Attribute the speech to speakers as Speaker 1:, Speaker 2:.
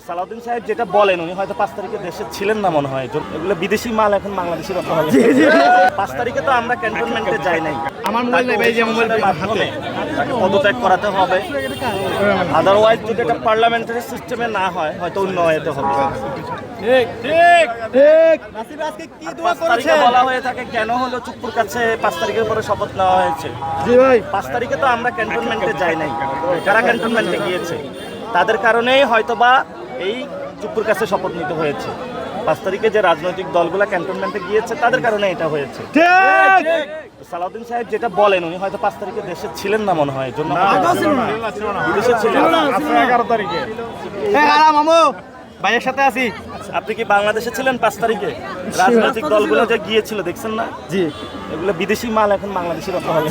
Speaker 1: সালাউদ্দিন সাহেব যেটা বলেন উনি হয়তো 5 তারিখে দেশে ছিলেন না মনে হয়, এগুলো বিদেশি মাল এখন বাংলাদেশি রপ্তানি হবে। 5 তারিখে তো আমরা ক্যান্টনমেন্টে যাই নাই,
Speaker 2: আমার মোবাইল নাই ভাই, যে মোবাইল
Speaker 1: মাধ্যমে তাকে পদত্যাগ করাতে হবে। আদারওয়াইজ যদি এটা পার্লামেন্টারি সিস্টেমে না হয় হয়তো অন্য হতে হবে। বলা হয়ে থাকে কেন হলো চুপ্পুর কাছে 5 তারিখের পরে শপথ নেওয়া হয়েছে। 5 তারিখে তো আমরা ক্যান্টনমেন্টে যাই নাই, যারা ক্যান্টনমেন্টে গিয়েছে তাদের কারণেই হয়তোবা এই চুপ্পুর কাছে শপথ নিতে হয়েছে। 5 তারিখে যে রাজনৈতিক দলগুলো ক্যান্টনমেন্টে গিয়েছে তাদের কারণে এটা হয়েছে। সালাউদ্দিন সাহেব যেটা বলেন উনি হয়তো 5 তারিখে দেশে ছিলেন না মনে হয়, জন্য বিদেশে ছিলেন
Speaker 2: 11 তারিখে। ভাইয়ের সাথে আছি।
Speaker 1: আপনি কি বাংলাদেশে ছিলেন 5 তারিখে? রাজনৈতিক দলগুলো যে গিয়েছিল দেখছেন না? জি, এগুলো বিদেশি মাল এখন বাংলাদেশি রপ্তানি হবে।